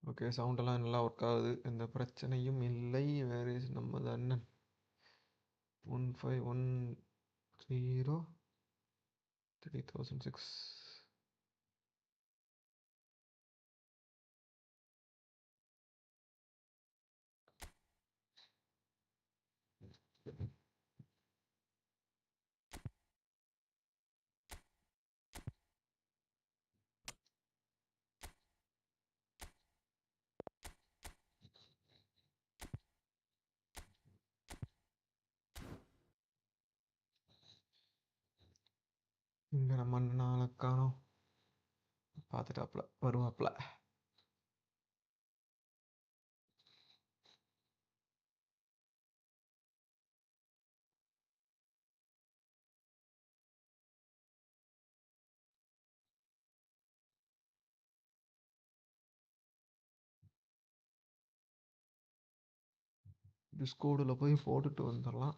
Okay, சவுண்டெல்லாம் நல்லா work ஆகுது, எந்த பிரச்சனையும் இல்லை. வேர் இஸ் நமது அண்ணன் 1510 3006. இங்கே நம்ம அண்ணன் காணோம், பார்த்துட்டாப்புல வருவாப்புல. டிஸ்கோடில் போய் போட்டுட்டு வந்துடலாம்.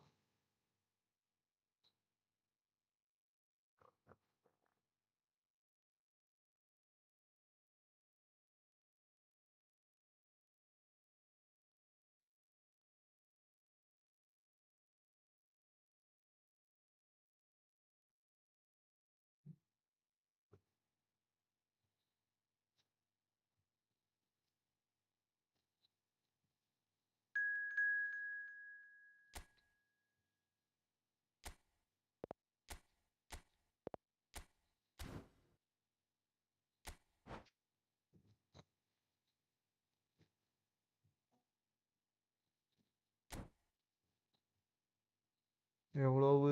எவ்வளவு?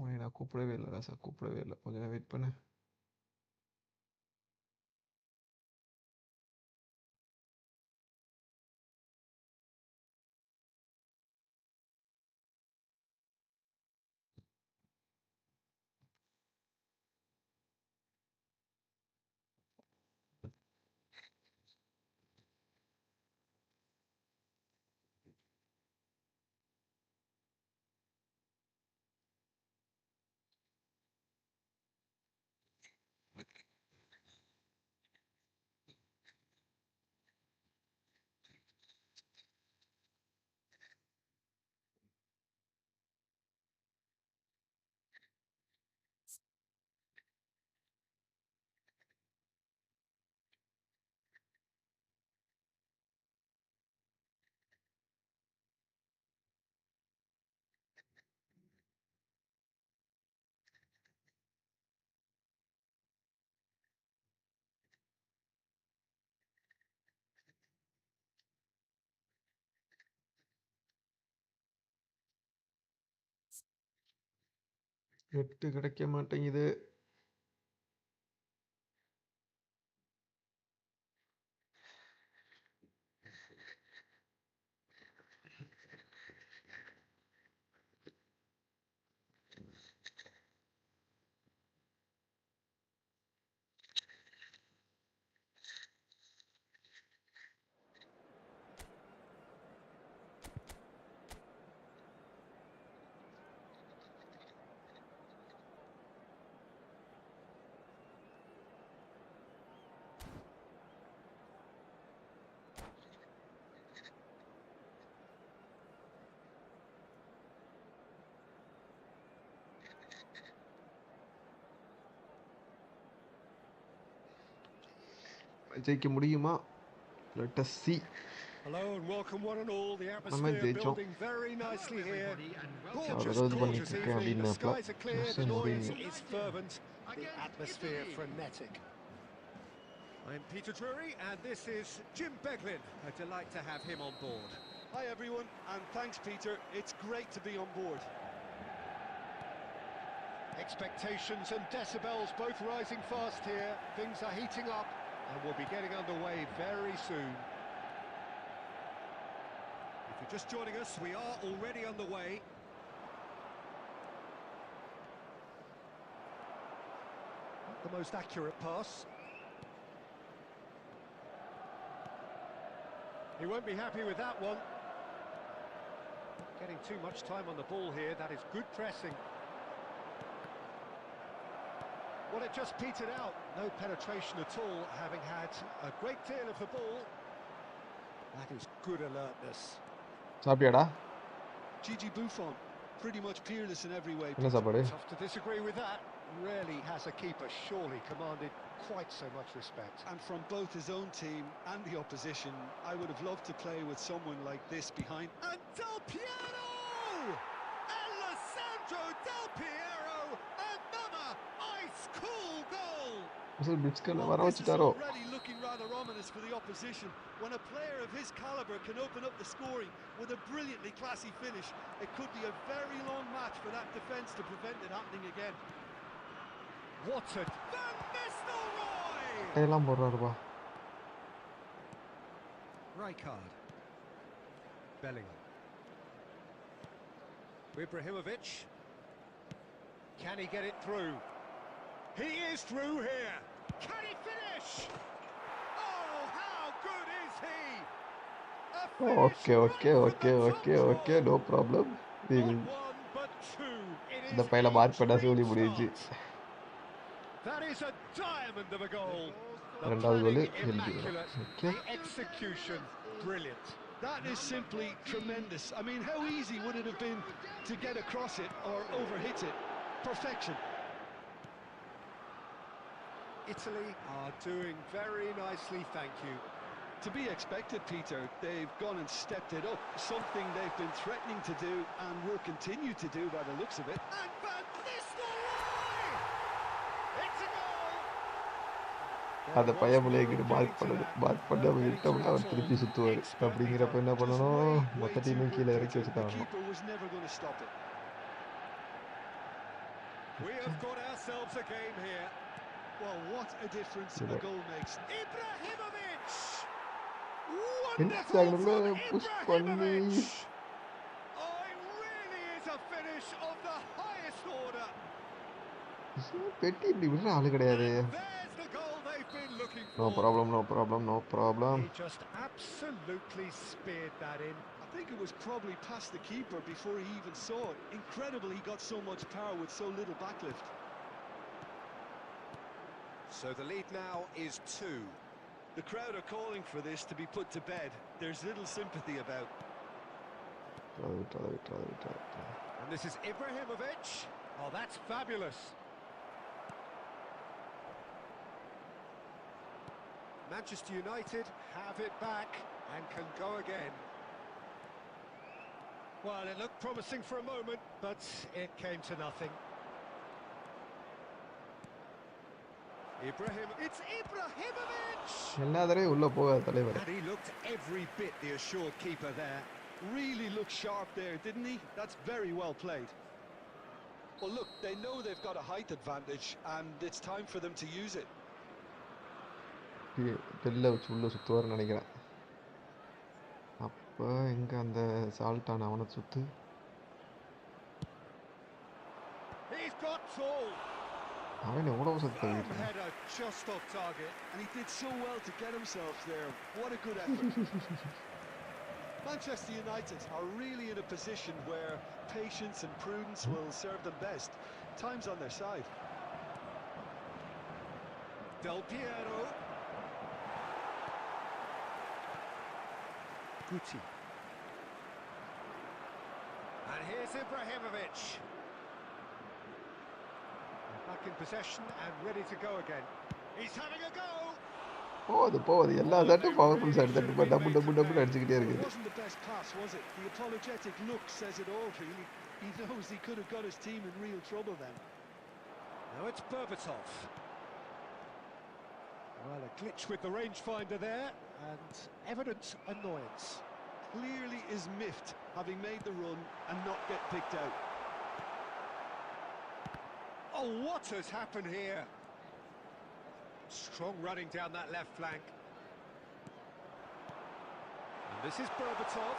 உன்னை நான் கூப்பிடவே இல்லை ராசா, கூப்பிடவே இல்லை. கொஞ்சம் நேரம் வெயிட் பண்ணு. எட்டு கிடைக்க மாட்டேங்குது. ஜெயிக்க முடியுமா? Let us see. Hello and welcome one and all. The நம்ம atmosphere ஜெயிச்சோம். building very nicely here. Our Gorgeous, ஏதாவது பண்ணிட்டு gorgeous இருக்கேன் evening. The அப்படின்னாப்ல. skies are clear, the José noise மோரினியோ. is fervent, the atmosphere frenetic. I'm Peter Drury and this is Jim Beglin. A delight to have him on board. Hi everyone, and thanks Peter. It's great to be on board. Expectations and decibels both rising fast here. Things are heating up and we'll be getting underway very soon. If you're just joining us, we are already underway. Not the most accurate pass. He won't be happy with that one. Not getting too much time on the ball here. That is good pressing. Well, it just petered out. No penetration at all, having had a great deal of the ball. That is good alertness. Gigi Buffon, pretty much peerless in every way. Tough to disagree with that. Rarely has a keeper surely commanded quite so much respect. And from both his own team and the opposition, I would have loved to play with someone like this behind. And Del Piero! Alessandro Del Piero! Another ice-cool goal! This is already looking rather ominous for the opposition. When a player of his calibre can open up the scoring with a brilliantly classy finish, it could be a very long match for that defence to prevent it happening again. What a Van Nistelrooy! Rijkaard. Bellingham. Ibrahimovic. Can he get it through? He is through here. Can he finish? Oh, how good is he? Okay, no problem. We will. The pile mark pada soli mudinju. That is a diamond of a goal. The Rendavathu goal planning help. immaculate. Okay. The execution brilliant. That is simply tremendous. I mean, how easy would it have been to get across it or overhit it? Perfection. Italy are doing very nicely, thank you. To be expected, Peter. They've gone and stepped it up, something they've been threatening to do and will continue to do by the looks of it. And Van Nistelrooy! It's a goal! அந்த பையன் பிள்ளைகிட்ட mark பண்ண விட்டோம்னா அவர் திருப்பி சுற்றுவார். அப்படிங்கிறப்ப என்ன பண்ணணும், மொத்த டீமையும் கீழே இறக்கி வச்சு தான் We have got ourselves a game here. Well, what a difference a goal makes. Ibrahimovic! Wonderful from Ibrahimovic! Oh, it really is a finish of the highest order. பெட்டி இப்படி விடுற ஆளு கிடையாது. There's the goal they've been looking for. No problem. He just absolutely speared that in. I think it was probably past the keeper before he even saw it. Incredible he got so much power with so little backlift. So the lead now is 2. The crowd are calling for this to be put to bed. There's little sympathy about. And this is Ibrahimovic. Oh, that's fabulous. Manchester United have it back and can go again. Well, it looked promising for a moment, but it came to nothing. It's Ibrahimovic! And he looked every bit the assured keeper there. Really looked sharp there, didn't he? That's very well played. Well, look, they know they've got a height advantage, and it's time for them to use it. பெல்ல வச்சு உள்ள சுற்றுவார்னு நினைக்கிறேன். அப்போ எங்கே அந்த சால்ட்டான அவனை சுற்று. அவன் எவ்வளவு சுத்த just off target, and he did so well to get himself there. What a good effort. Manchester United are really in a position where patience and prudence will serve them best. Time's on their side. Del Piero. Guti. And here's Ibrahimovic. Back in possession and ready to go again. He's having a go. போகுது எல்லா சட்டும் powerful side தட்டு double அடிச்சுக்கிட்டே இருக்குது. It wasn't the best pass, was it? The apologetic look says it all, really. He knows he could have got his team in real trouble then. Now it's Berbatov. Well, a glitch with the rangefinder there, and evident annoyance. Clearly is miffed, having made the run and not get picked out. Oh, what has happened here? Strong running down that left flank. And this is Berbatov.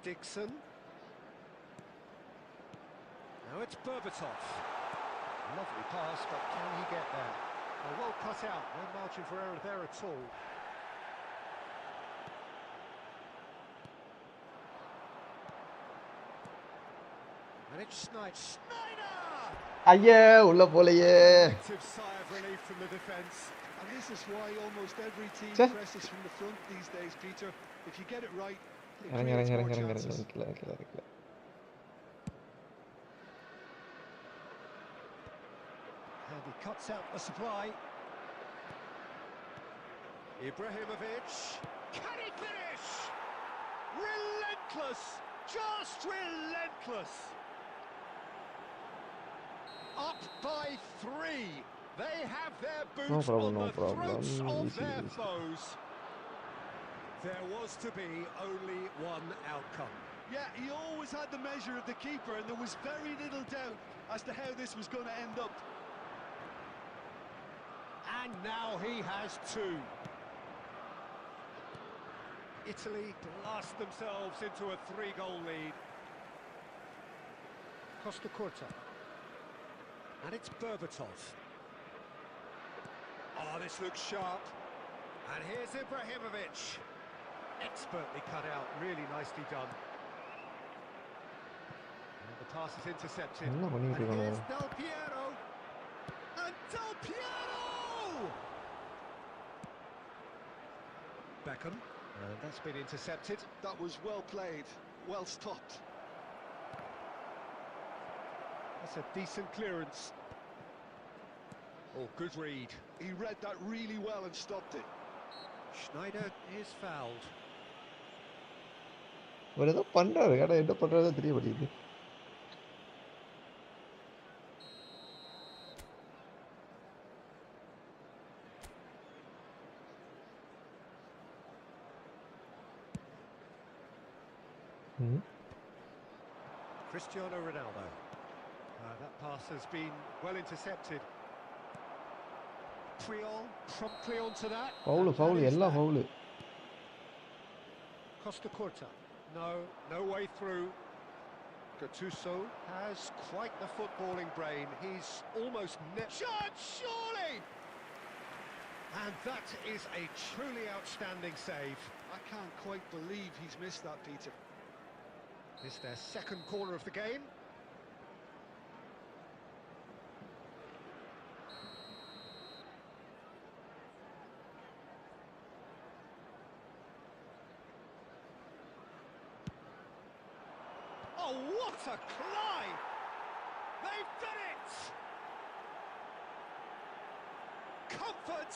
Dixon. Now it's Berbatov. Lovely pass, but can he get there? Well cut out, no margin for error there at all. And it's Snyder! ஐயே உள்ள போலையே. Collective sigh of relief from the defence. And this is why almost every team presses from the front these days, Peter. If you get it right, it creates more chances. And he cuts out the supply. Ibrahimovic. Can he finish? Relentless! Just relentless! Up by 3. They have their boots on the throats of their foes. There was to be only one outcome. Yeah, he always had the measure of the keeper, and there was very little doubt as to how this was going to end up. And now he has 2. Italy blast themselves into a 3-goal lead. Costa Curta. And it's Berbatov. Oh, this looks sharp. And here's Ibrahimovic. Expertly cut out, really nicely done. And the pass is intercepted. And here's Del Piero. And Del Piero! Vankkam. And that's been intercepted. That was well played, well stopped. That's a decent clearance. Oh, good read. He read that really well and stopped it. Schneider is fouled. அவர் ஏதோ பண்றாரு, ஆனா என்ன பண்றாரு தெரிய மாட்டேங்குது. Cristiano Ronaldo. That pass has been well intercepted. Priol promptly onto that. Foul, எல்லாம் foul. Costa Curta. No way through. Gattuso has quite the footballing brain. He's almost shot, surely! And that is a truly outstanding save. I can't quite believe he's missed that, Peter. It's their second corner of the game. Oh, what a climb! They've done it! Comfort,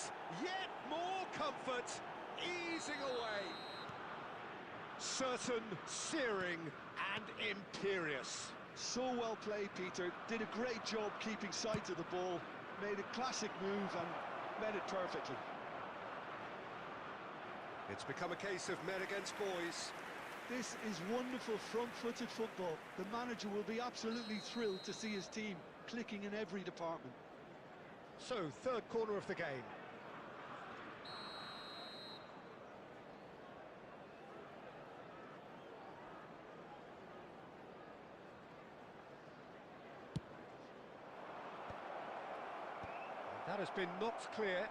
yet more comfort, easing away. Certain, searing, and imperious. So well played, Peter. Did a great job keeping sight of the ball. Made a classic move and met it perfectly. It's become a case of men against boys. This is wonderful front-footed football. The manager will be absolutely thrilled to see his team clicking in every department. So, third corner of the game. That has been knocked clear.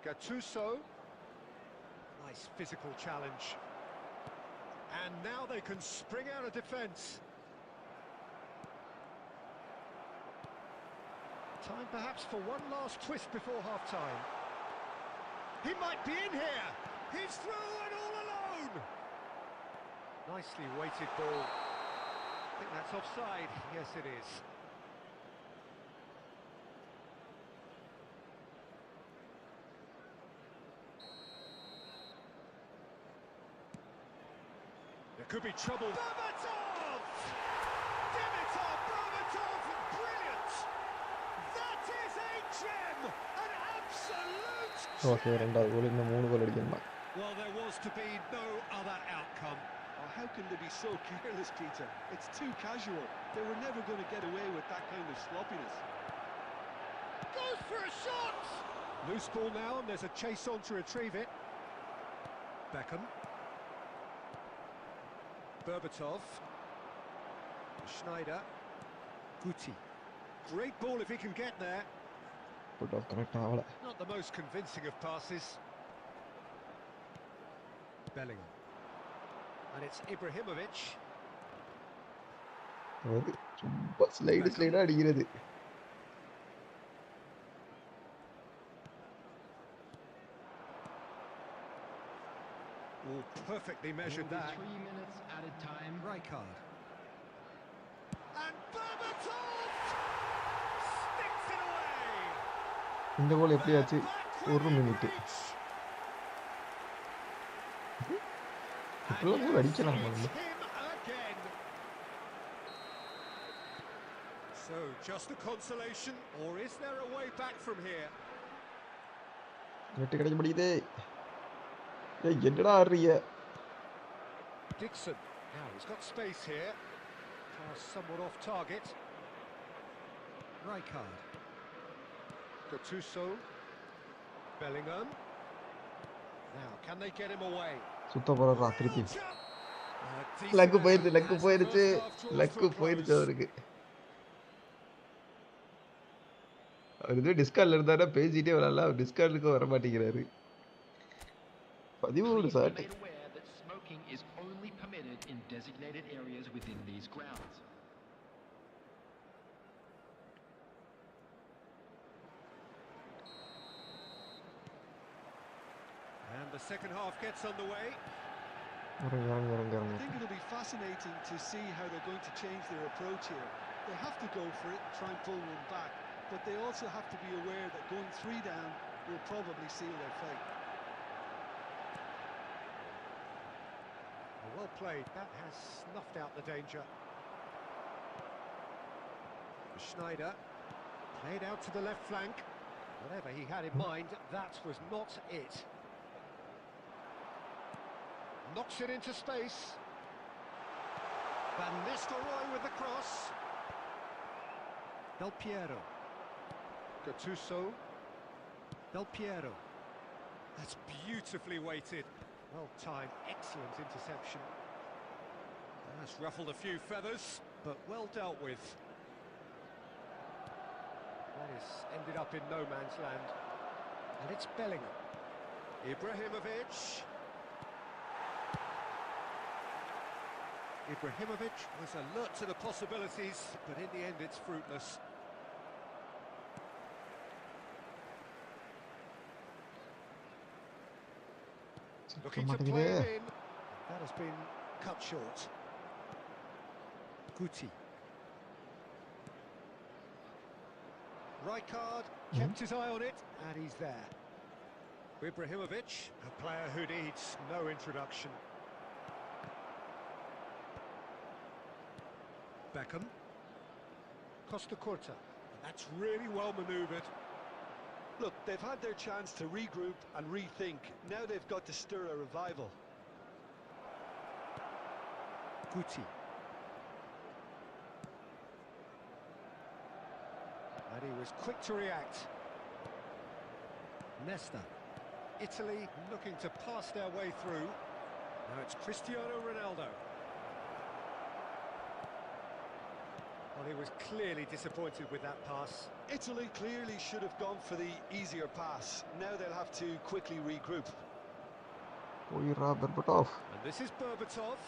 Gattuso. Nice physical challenge. And now they can spring out of defence. Time perhaps for one last twist before half-time. He might be in here. He's through and all alone. Nicely weighted ball. I think that's offside. Yes, it is. There could be trouble. Berbatov! Dimitar Berbatov, brilliant! That is a gem! An absolute gem! Okay, ரெண்டாவது கோல் இன்னும் 3 கோல் அடிக்கணுமா? Well, there was to be no other outcome. how can they be so careless, Peter? It's too casual. They were never going to get away with that kind of sloppiness. Goes for a shot! Loose ball now, and there's a chase on to retrieve it. Vankkam. Berbatov. Schneider. Guti. Great ball if he can get there. Put off correct ஆவல. Not the most convincing of passes. Bellingham. And it's Ibrahimovic. அது ரொம்ப ஸ்லைடா அடிக்கிறது. Oh, perfectly measured that. 3 minutes at a time. Rijkaard. And Berbatov sticks it away. இந்த கோல் எப்படி ஆச்சு? 1 minute. இப்பெல்லாம் கோல் அடிக்கலாம் பாருங்க. So, just a consolation, or is there a way back from here? Net கிடைக்க முடியுதே. ஏய் என்னடா ஆடுறீங்க? Dixon. Now he's got space here. Somewhat off target. Rijkaard. Gattuso. Bellingham. Now, can they get him away? சுத்த போறா திருப்பி. Luck போயிருச்சு அவருக்கு. அவர் இது டிஸ்கார்ட்ல இருந்தாரா பேசிட்டே வரலாம். டிஸ்கார்டுக்கு வர மாட்டேங்கிறாரு. 13 shot. Smoking is only permitted in designated areas within these grounds. And the second half gets underway. I think it'll be fascinating to see how they're going to change their approach here. They have to go for it and try and pull one back, but they also have to be aware that going 3 down will probably seal their fate. Well played, that has snuffed out the danger. Schneider, played out to the left flank. Whatever he had in mind, that was not it. Knocks it into space. Van Nistelrooy with the cross. Del Piero. Gattuso. Del Piero. That's beautifully weighted. Well timed, excellent interception. That's ruffled a few feathers, but well dealt with. That has ended up in no man's land. And it's Bellingham. Ibrahimovic. Ibrahimovic was alert to the possibilities, but in the end it's fruitless. Looking to play it in. That has been cut short. Guti. Rijkaard kept his eye on it, and he's there. Ibrahimovic, a player who needs no introduction. Vankkam. Costa Curta. That's really well manoeuvred. Look, they've had their chance to regroup and rethink. Now they've got to stir a revival. Guti. And he was quick to react. Nesta. Italy looking to pass their way through. Now it's Cristiano Ronaldo. Well, he was clearly disappointed with that pass. Italy clearly should have gone for the easier pass. Now they'll have to quickly regroup. Berbatov. And this is Berbatov.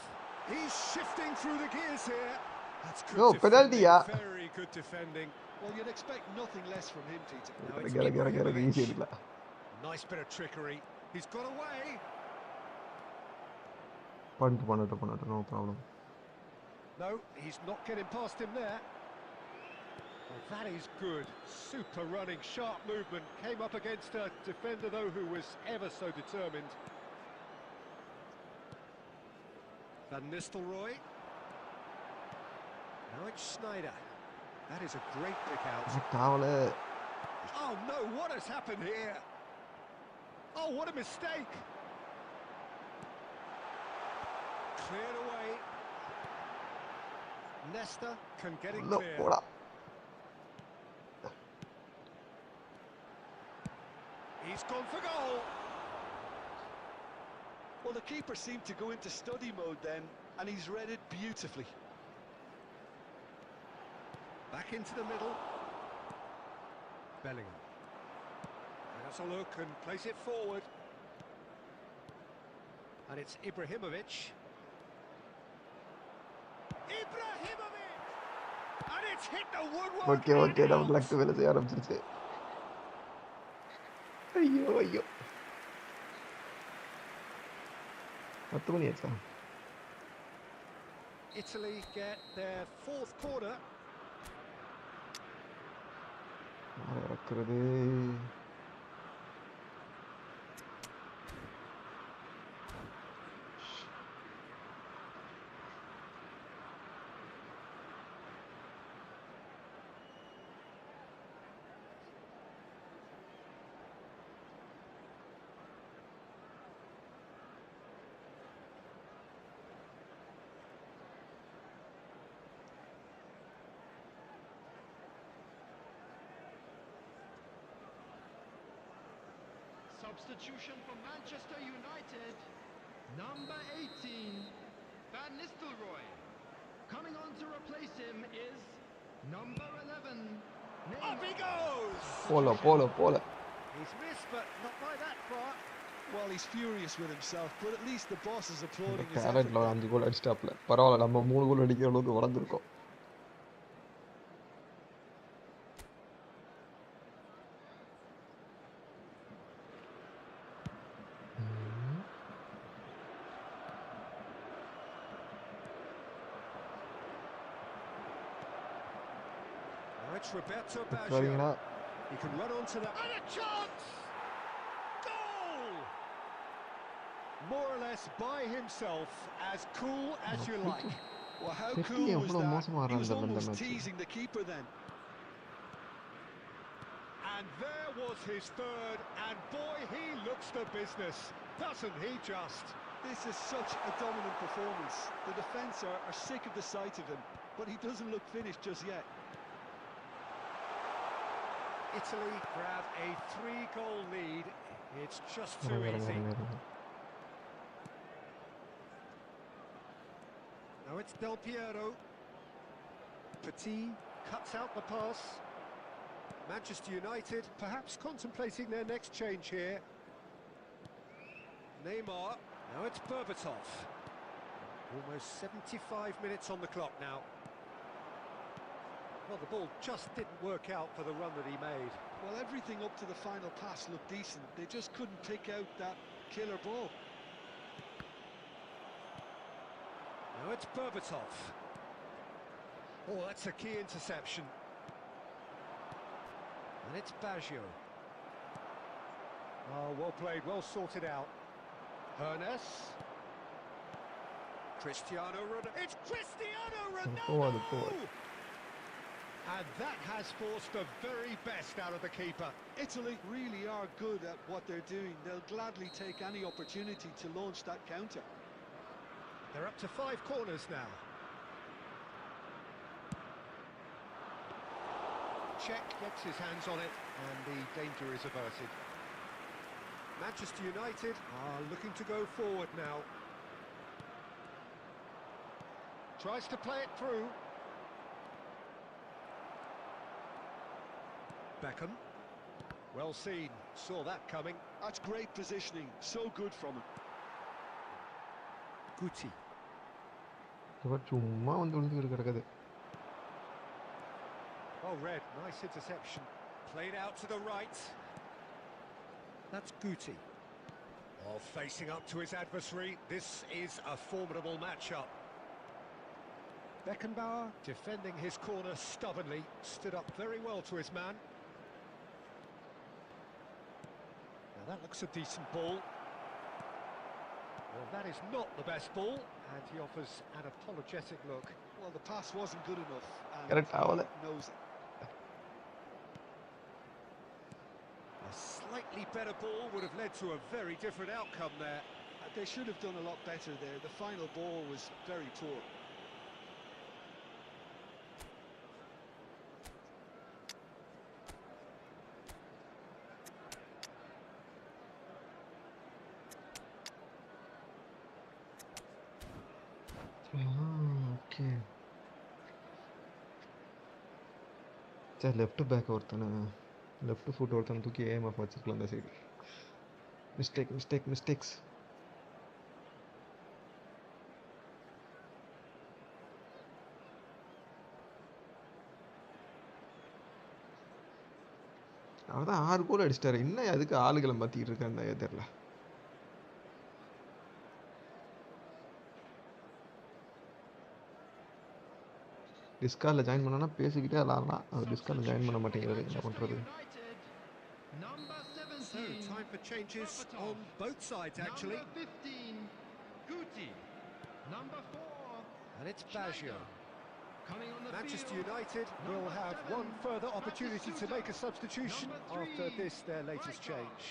He's shifting through the gears here. That's good No, penalty, yeah. Very good defending. Well, you'd expect nothing less from him, Peter. Now it's Get Ibrahimovic. it. Nice bit of trickery. He's got away. Punt, no problem. No, he's not getting past him there. Well, that is good. Super running, sharp movement. Came up against a defender, though, who was ever so determined. Van Nistelrooy. Now it's Schneider. That is a great pick out. Oh, no, what has happened here? Oh, what a mistake. Cleared away. Leicester can get it No, clear. போடா. He's gone for goal. Well, the keeper seemed to go into study mode then, and he's read it beautifully. Back into the middle. Bellingham. Has a look and plays it forward. And it's Ibrahimovic. Ibrahimovic! And it's hit the woodwork. Okay okay, and நம்ம out. Luck வேலை செய்ய ஆரம்பிச்சிருச்சு. ஐயோ ஐயோ, 10 மணி ஆச்சா? Italy get their fourth corner. இறக்குறது. Substitution for Manchester United. Number 18, Van Nistelrooy. Coming on to replace him is number 11, Up he goes! போல போல போல. He's missed, but not by that far. Well, he's furious with himself, but at least the boss is applauding his டேலண்ட்ல effort. 5 கோல் அடிச்சிட்டாப்ல. பரவாயில்ல, நம்ம 3 கோல் அடிக்கிற அளவுக்கு வளர்ந்துருக்கோம். Now it's Roberto வரீங்களா? Baggio. He can run onto that. And a chance! Goal! More or less by himself, as cool as you like. Well, how Fifty cool was எவ்வளவு that? மோசமா He was ஆடுறாங்க இந்த almost match. teasing the keeper then. And there was his third, and boy, he looks the business, doesn't he just? This is such a dominant performance. The defence are sick of the sight of him, but he doesn't look finished just yet. Italy grab a 3-goal lead. It's just too easy. Now it's Del Piero. Petit cuts out the pass. Manchester United perhaps contemplating their next change here. Neymar. Now it's Berbatov. Almost 75 minutes on the clock now. Well, the ball just didn't work out for the run that he made. Well, everything up to the final pass looked decent. They just couldn't pick out that killer ball. Now it's Berbatov. Oh, that's a key interception. And it's Baggio. Oh, well played, well sorted out. Hernes. Cristiano Ronaldo. It's Cristiano Ronaldo! And that has forced the very best out of the keeper. Italy really are good at what they're doing. They'll gladly take any opportunity to launch that counter. They're up to 5 corners now. Czech gets his hands on it, and the danger is averted. Manchester United are looking to go forward now. Tries to play it through. Beckham. Well seen, saw that coming. That's great positioning, so good from him. Guti. சும்மா வந்து விழுந்து கிடக்குது. Well read, nice interception. Played out to the right. That's Guti. Oh, facing up to his adversary. This is a formidable matchup. Beckenbauer defending his corner stubbornly. Stood up very well to his man. Now that looks a decent ball. Well, that is not the best ball, and he offers an apologetic look. Well, the pass wasn't good enough, and Correct, he knows it. A slightly better ball would have led to a very different outcome there. They should have done a lot better there. The final ball was very poor. Okay. சரி left back ஒருத்தனை left foot ஒருத்தனை தூக்கி AMF வச்சுருக்கலாம் அந்த side. Mistakes. அவர் தான் 6 கோல் அடிச்சிட்டாரு. இன்னும் அதுக்கு ஆளுகளை மாற்றிக்கிட்டு இருக்கான்னு தெரில. டிஸ்கார்டில் ஜாயின் பண்ணோன்னா பேசிக்கிட்டே விளாட்லாம். அவர் டிஸ்கார்டில் ஜாயின் பண்ண மாட்டேங்கிறாரு. என்ன பண்ணுறது? Number So, 17. time for changes on both sides, actually. Number 15. Guti. Number 4. And it's Baggio. Coming on the Manchester field. United will Number have 7, one further opportunity to make a substitution Number 3, after this, their latest Rijkaard. change.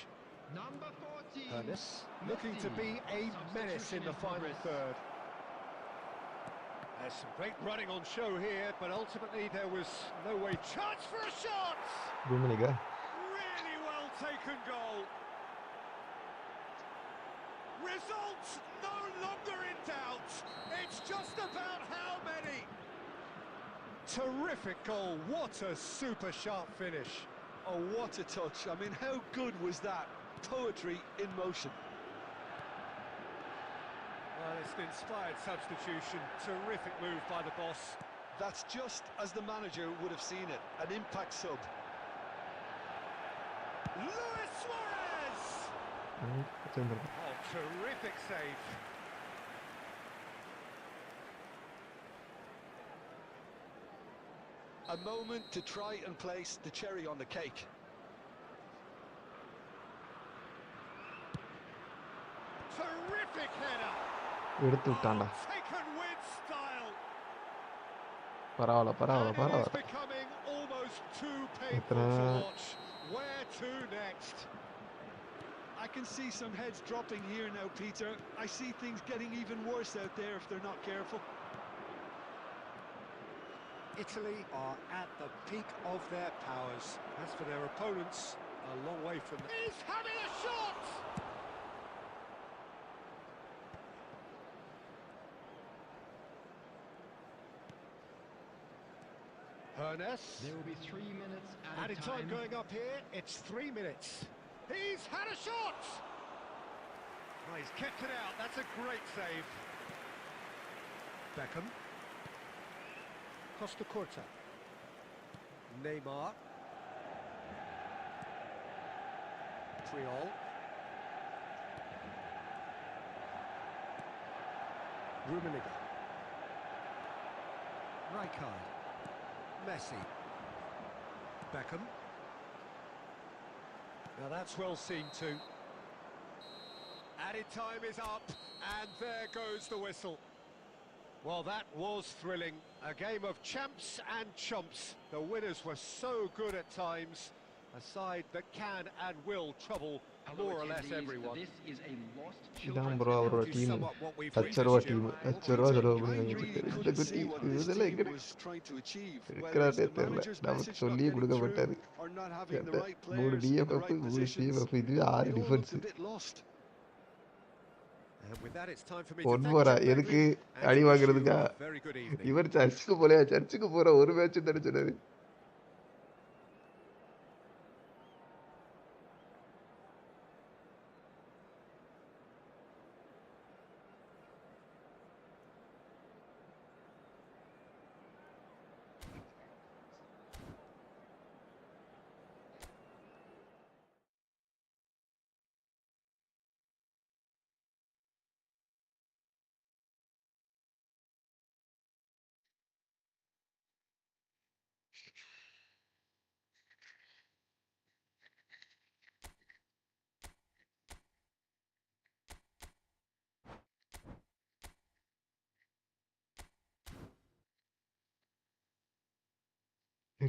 Number 14. Ernest looking to be a menace in the final progress. third. There's some great running on show here, but ultimately there was no way. Chance for a shot! ரூமனிகா Really well taken goal. Results no longer in doubt. It's just about how many. Terrific goal. What a super sharp finish. Oh, what a touch. I mean, how good was that? Poetry in motion. Well, it's an inspired substitution. Terrific move by the boss. That's just as the manager would have seen it. An impact sub. Luis Suarez! வச்சுருந்துருக்கேன். Oh, terrific save. A moment to try and place the cherry on the cake. Terrific header. எடுத்து விட்டான்டா. Taken with style. பரவாயில்ல And it is பரவாயில்ல. becoming almost too painful எத்தனை to watch. Where to next? I can see some heads dropping here now, Peter. I see things getting even worse out there if they're not careful. Italy are at the peak of their powers. As for their opponents, a long way from them. He's having a shot! Ernest. There will be 3 minutes Added time going up here. It's 3 minutes. He's had a shot! Oh, he's kept it out. That's a great save. Beckham. Costa Curta. Neymar. Triol. Rummenigge. Rijkaard. Messi. Beckham. Now that's well seen too. Added time is up, and there goes the whistle. Well, that was thrilling. A game of champs and chumps. The winners were so good at times. A side that can and will trouble more or less everyone. This is a lost இதான் children's bro How அவரோட would you team. sum up what we've 1,00,000 witnessed, team. Jim? 1,00,000 செலவு I பண்ணி வாங்கி really வச்சிருக்காரு. இந்த couldn't குட்டி see what this இதெல்லாம் team எங்க was trying to achieve. Whether இருக்கிறாட்டே it's the தெரியல. manager's நமக்கு message not சொல்லியே getting கொடுக்கப்பட்டாரு. through or not having the right 3 players in the DFF right 3 positions. DFF இது 6 It all defence. looked a bit lost. And with that, it's time for me to one thank போரா Jim எதுக்கு Begley and அடி to wish you வாங்குறதுக்கா? a very good evening. இவர் சர்ச்சுக்கு போலையா? சர்ச்சுக்கு போற ஒரு மேட்ச் தானே சொன்னாரு.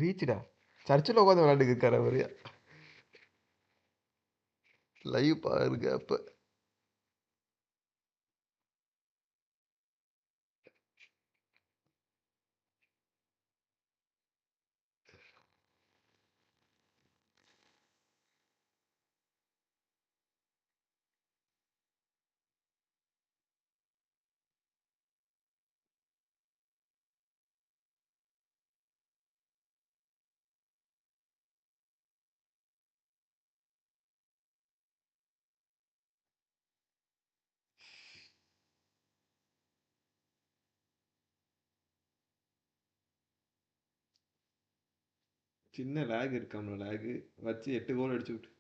ரீச்டா சர்ச்சில் உட்காந்து விளையாண்டுக்கு இருக்காரு அவரு. லைவ் பாருங்க அப்ப. சின்ன லேக் இருக்காம்ல, லேகு வச்சு 8 கோல் அடிச்சு விட்டு.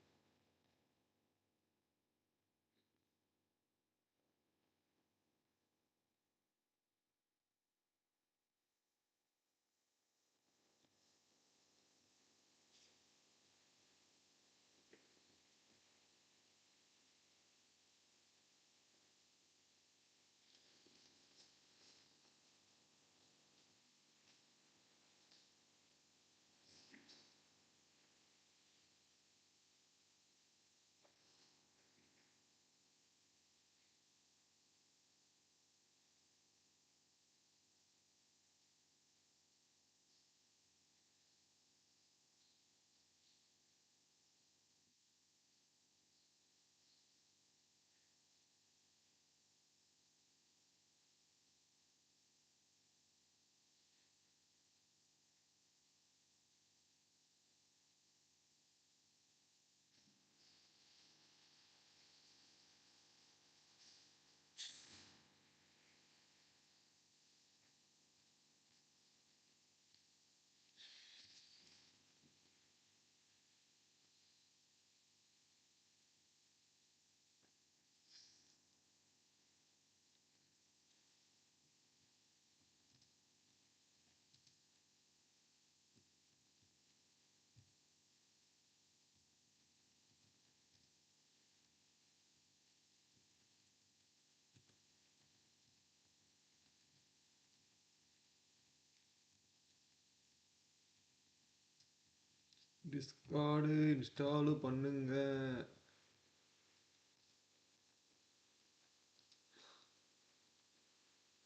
டிஸ்கார்டு இன்ஸ்டாலு பண்ணுங்க.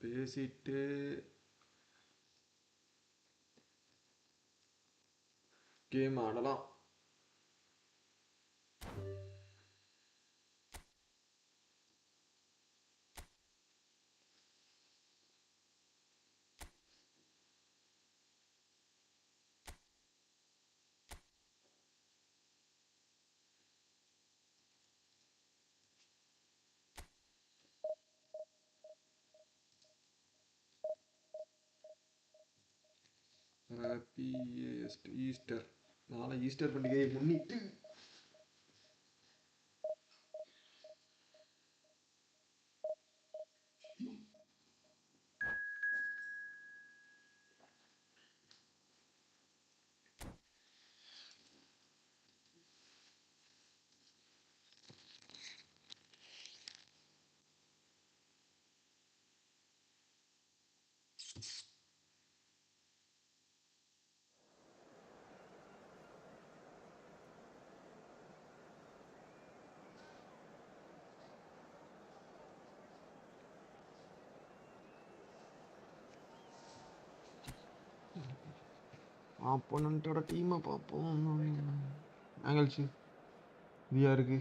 பேசிட்டு கேம் ஆடலாம். Happy Easter. நாளை ஈஸ்டர் பண்டிகையை முன்னிட்டு ஆப்போனண்ட்டோட டீமை பார்ப்போம். ஆங்கிள்ஸு இது யாருக்கு?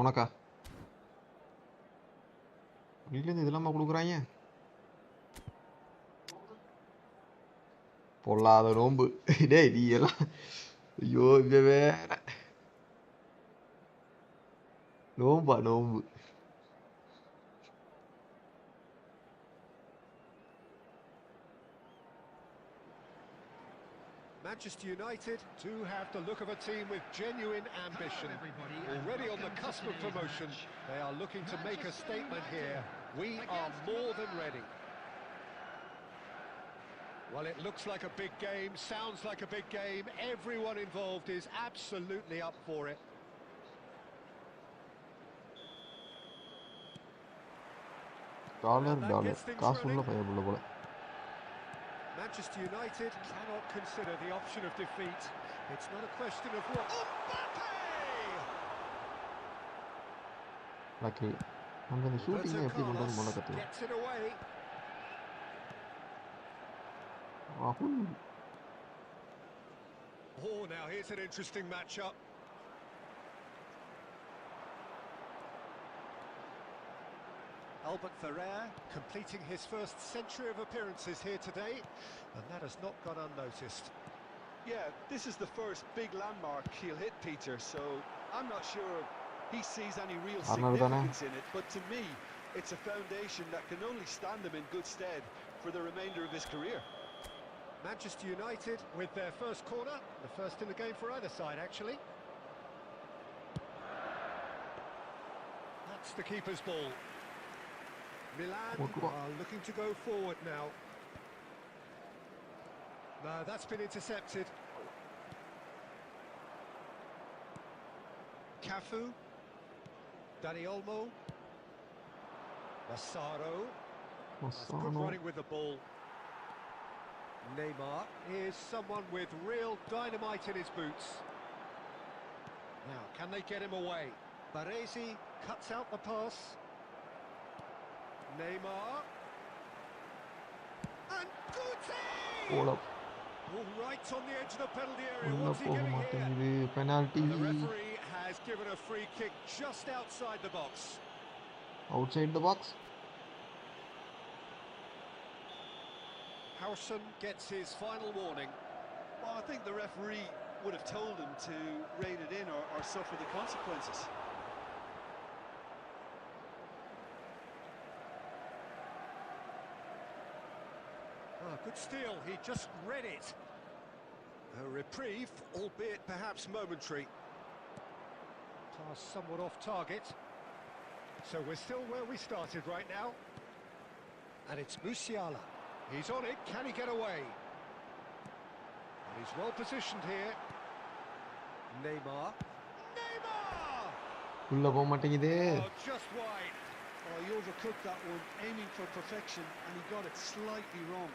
உனக்கா? வீட்டிலேருந்து இதெல்லாமா கொடுக்குறாங்க? பொல்லாத நோம்பு. டேய் நீ எல்லாம் ஐயோ இங்க வேற நோம்பா நோம்பு. Manchester United do have the look of a team with genuine ambition. Already on the cusp of promotion, they are looking to make a statement here. We are more than ready. Well, it looks like a big game, sounds like a big game. Everyone involved is absolutely up for it. Dollar காசு உள்ள பையன் உள்ள போல. Manchester United cannot consider the option of defeat. It's not a question of what. Luck நம்ம இந்த ஷூட்டிங்கை எப்படி பண்ணுறது முதல்ல கற்றுக்கலாம். Gets it away. Oh, now here's an interesting matchup. Albert Ferrer completing his first century of appearances here today, and that has not gone unnoticed. Yeah, this is the first big landmark he'll hit, Peter, so I'm not sure he sees any real significance in it, but to me, it's a foundation that can only stand him in good stead for the remainder of his career. Manchester United with their first corner, the first in the game for either side, actually. That's the keeper's ball. Milan are looking to go forward now. No, that's been intercepted. Cafu, Dani Olmo, Massaro. That's good running with the ball. Neymar is someone with real dynamite in his boots. Now, can they get him away? Baresi cuts out the pass. Neymar. And Guti! Hold up. All right on the edge of the penalty area. What's he giving here? Penalty. The referee has given a free kick just outside the box. Outside the box. Howson gets his final warning. Well, I think the referee would have told him to rein it in or suffer the consequences. Good steal, he just read it. A reprieve, albeit perhaps momentary. Pass somewhat off target. So we're still where we started right now. And it's Musiala. He's on it, can he get away? And he's well positioned here. Neymar. Neymar! Oh, just wide. Oh, he overcooked that one, aiming for perfection, and he got it slightly wrong.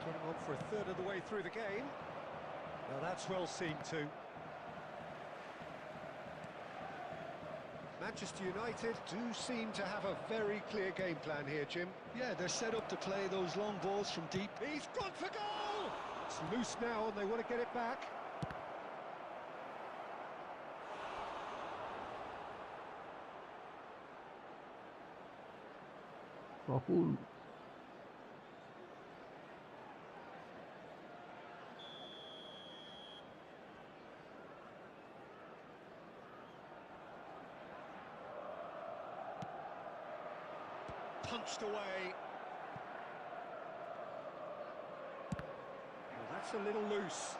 Getting on for a third of the way through the game. Now that's well seen too. Manchester United do seem to have a very clear game plan here, Jim. Yeah, they're set up to play those long balls from deep. He's gone for goal! It's loose now and they want to get it back. Rahul. Punched away. Well, that's a little loose.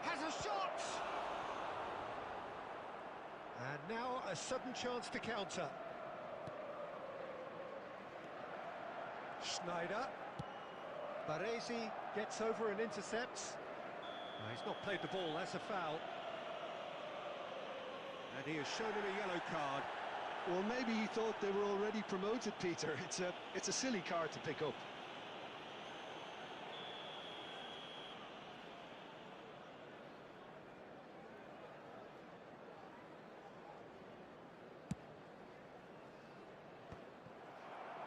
Has a shot! And now a sudden chance to counter. Schneider. Baresi gets over and intercepts. No, he's not played the ball, that's a foul. And he has shown him a yellow card. Well, maybe he thought they were already promoted, Peter. It's a silly card to pick up.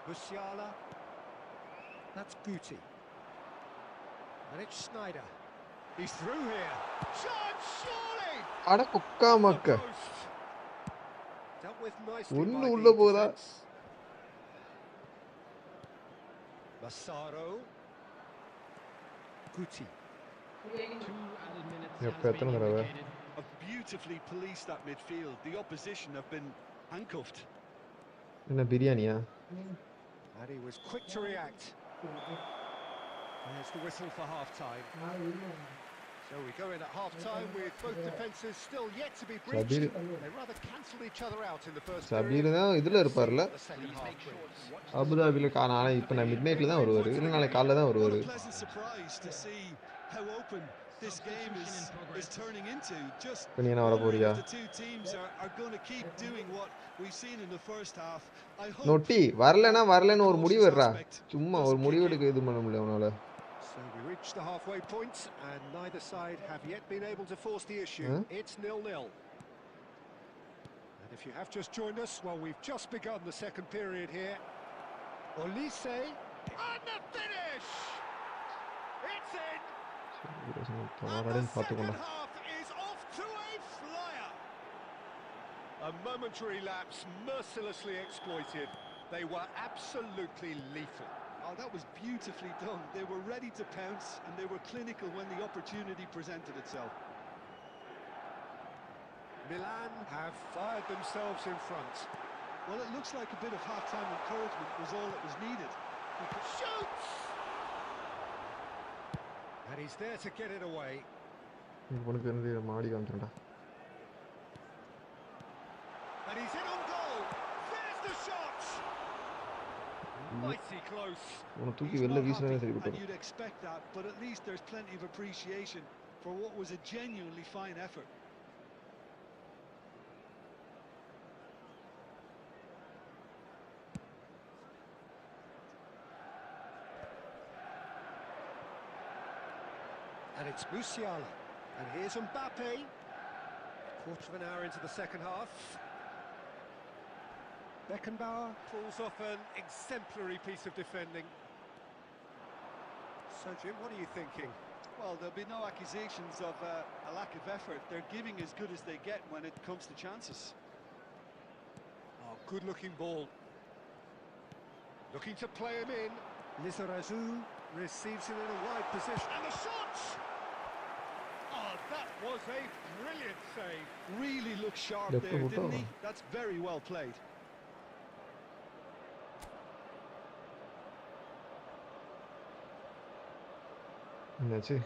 Musiala. That's Guti. And it's Schneider. He's through here. Shot, surely! Ada kukka makka. Dealt with nicely Unnu by ulla the poda. defense. Massaro. Guti. 2 added minutes Yep, has been etra tharava. indicated. Have beautifully policed that midfield. The opposition have been handcuffed. Enna biryaniya? And he was quick to react. There's the whistle for half-time. So we go in at half-time with both defences still yet to be breached. Sabir. They rather cancelled each other out in the first Sabir period. தான் இதுல இருப்பார்ல The second half brings. அபுதாபில நாளை இப்போ நான் mid நைட்ல தான் வருவாரு இல்ல நாளை காலைல தான் What வருவாரு a pleasant surprise to see how open this game is turning into. Just இப்போ நீ என்ன வர wondering போறியா if the two teams are going to keep doing what we've seen in the first half. I hope நொட்டி வரலன்னு ஒரு முடிவு எடுறா aspect சும்மா ஒரு doesn't முடிவு kick in. எடுக்க இது பண்ண முடியல அவனால So we reach the halfway point, and neither side have yet been able to force the issue. Huh? It's 0-0. And if you have just joined us, well, we've just begun the second period here. Olise, and the finish! It's in! And the அவனோட second பார்த்துக்கோண்டா half is off to a flyer. A momentary lapse mercilessly exploited. They were absolutely lethal. Oh, that was beautifully done. They were ready to pounce and they were clinical when the opportunity presented itself. Milan have fired themselves in front. Well, it looks like a bit of half-time encouragement was all that was needed. Shoots! And he's there to get it away. இவனுக்கு வந்து மாடி காமிச்சோம்டா. And he's in on goal. There's the shot. Mighty close. உனக்கு தூக்கி He's வெளில not வீசினாலே happy, சரி and விட்டுரும். you'd expect that, but at least there's plenty of appreciation for what was a genuinely fine effort. And it's Musiala. And here's Mbappe. Quarter of an hour into the second half. Beckenbauer pulls off an exemplary piece of defending. So, Jim, what are you thinking? Well, there'll be no accusations of a lack of effort. They're giving as good as they get when it comes to chances. Oh, good-looking ball. Looking to play him in. Lizarazu receives him in a wide position. And the shot! Oh, that was a brilliant save. Really looked sharp Left there, foot didn't he? over. That's very well played. என்னாச்சு?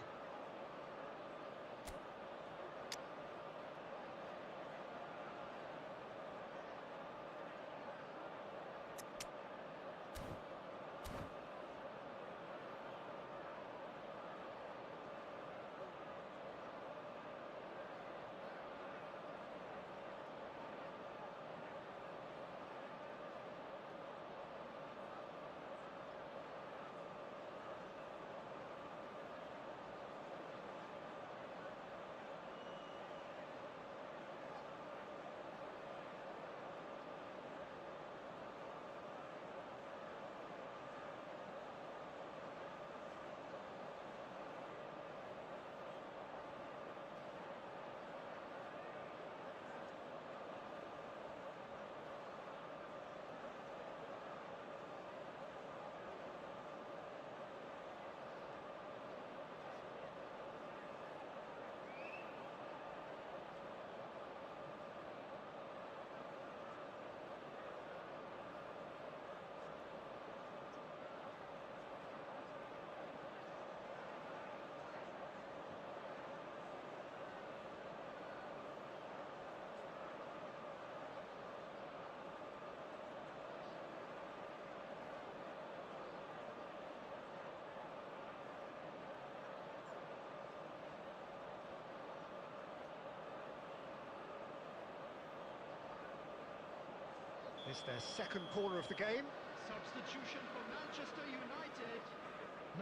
It's their second corner of the game. Substitution for Manchester United.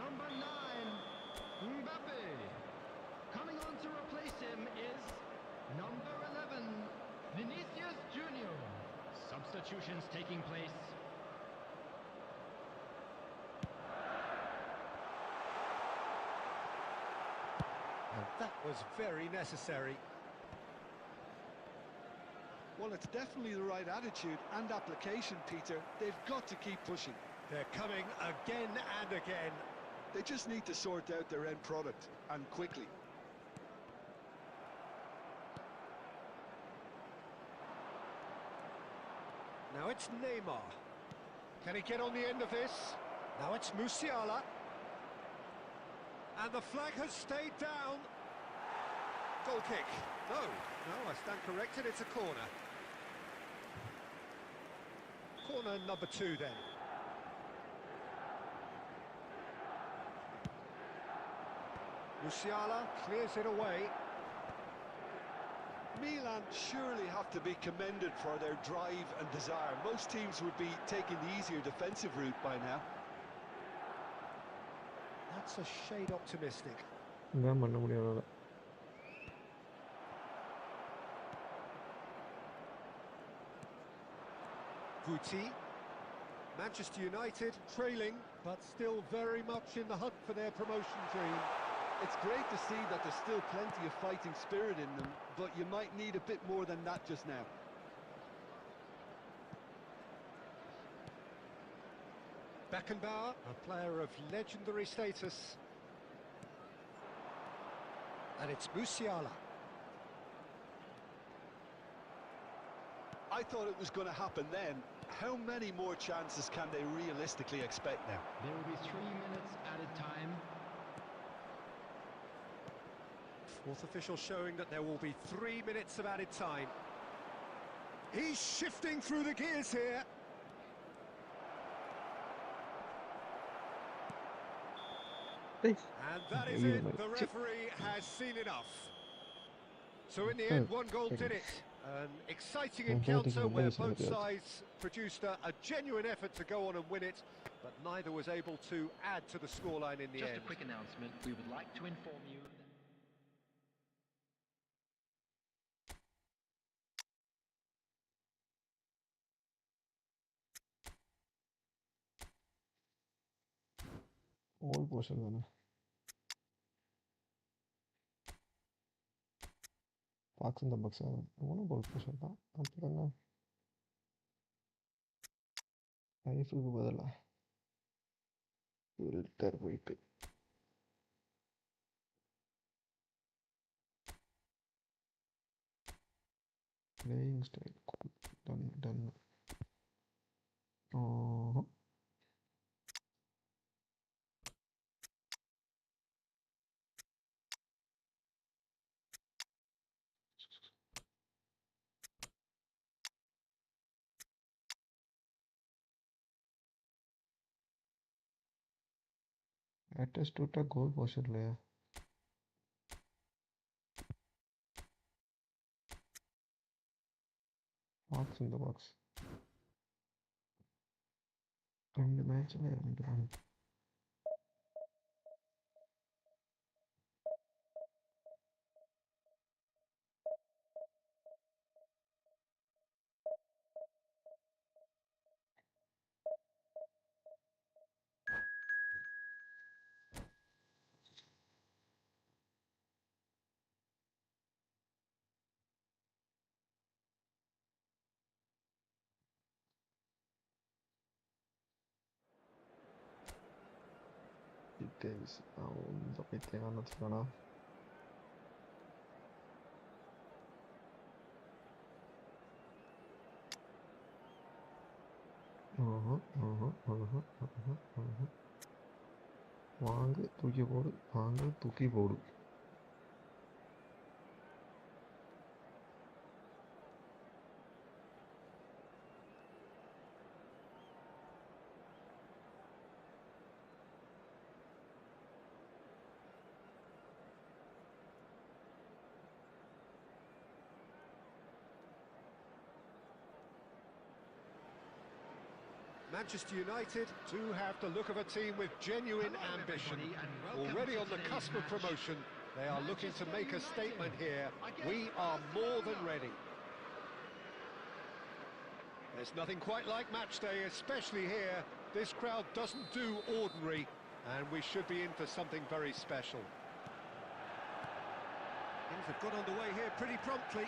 Number 9, Mbappe. Coming on to replace him is number 11, Vinicius Junior. Substitutions taking place. And that was very necessary. Well, it's definitely the right attitude and application, Peter. They've got to keep pushing. They're coming again and again. They just need to sort out their end product, and quickly. Now it's Neymar. Can he get on the end of this? Now it's Musiala. And the flag has stayed down. Goal kick. No, I stand corrected, it's a corner. Corner number 2 then. Musiala clears it away. Milan surely have to be commended for their drive and desire. Most teams would be taking the easier defensive route by now. That's a shade optimistic. இதான் பண்ண முடியும் அவரால. Guti. Manchester United trailing, but still very much in the hunt for their promotion dream. It's great to see that there's still plenty of fighting spirit in them, but you might need a bit more than that just now. Beckenbauer, a player of legendary status. And it's Musiala. I thought it was going to happen then. How many more chances can they realistically expect now? There will be 3 minutes added time. Fourth official showing that there will be 3 minutes of added time. He's shifting through the gears here. And that is it. The referee has seen enough. So in the end, 1 goal did it. An exciting encounter where both sides produced a genuine effort to go on and win it, but neither was able to add to the scoreline in the end. Just a quick announcement. We would like to inform you that All possession தானே box இந்த box ஒன்றும் கோல் போஷன் தான். அப்புறம் என்ன லைஃபுக்கு பதிலாக ரிட்டர் போயிட்டு playing style done done. Attest விட்டா கோல் போஷன் இல்லையா? பாக்ஸ் இந்த பாக்ஸ் 2 மேட்ச்சில் 2 ரன். Davis இந்த பைத்தியம் வச்சுக்கோண்ணா. வாங்க தூக்கி போடு, வாங்க தூக்கி போடு. Manchester United do have the look of a team with genuine ambition. Already on the cusp of promotion, they are looking to make a statement here. We are more than ready. There's nothing quite like match day, especially here. This crowd doesn't do ordinary, and we should be in for something very special. Things have got underway here pretty promptly.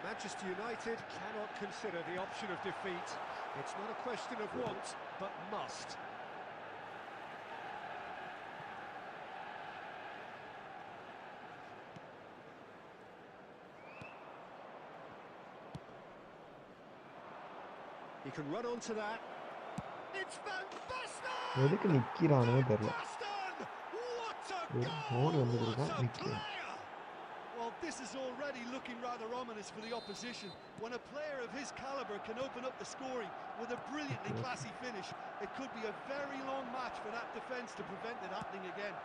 Manchester United cannot consider the option of defeat. It's not a question of want, but must. He can run onto that. It's Van Basten! எதுக்கு நிற்கிறானே தெரியல. What a ஒரு கோல் வந்துருக்கான் நிற்கிறான். Well, this is already looking rather ominous for the opposition. When a player of his calibre can open up the scoring with a brilliantly classy finish, it could be a very long match for that defence to prevent it happening again.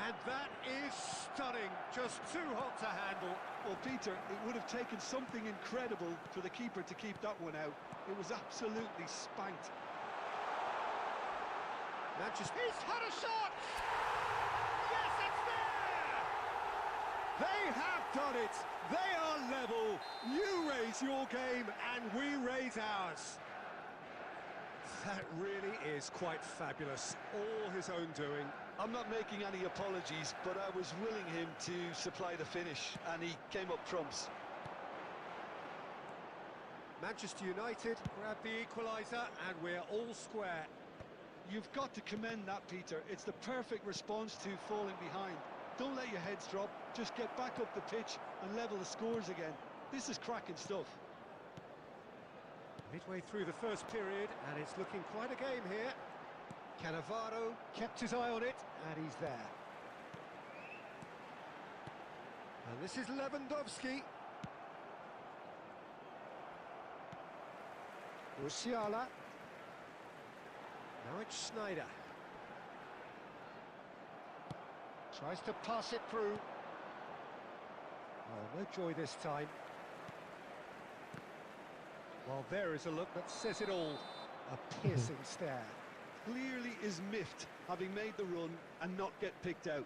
And that is stunning, just too hot to handle. Well, Peter, it would have taken something incredible for the keeper to keep that one out. It was absolutely spanked. Manchester, he's had a shot! Yes, it's there! They have done it! They are level! You raise your game and we raise ours. That really is quite fabulous, all his own doing. I'm not making any apologies, but I was willing him to supply the finish, and he came up trumps. Manchester United grab the equaliser and we're all square. You've got to commend that, Peter. It's the perfect response to falling behind. Don't let your heads drop, just get back up the pitch and level the scores again. This is cracking stuff. Midway through the first period, and it's looking quite a game here. Cannavaro kept his eye on it, and he's there. And this is Lewandowski. Musiala. Now it's Sneijder. Tries to pass it through. Oh, no joy this time. Well, there is a look that says it all. A piercing stare. Clearly is miffed, having made the run and not get picked out.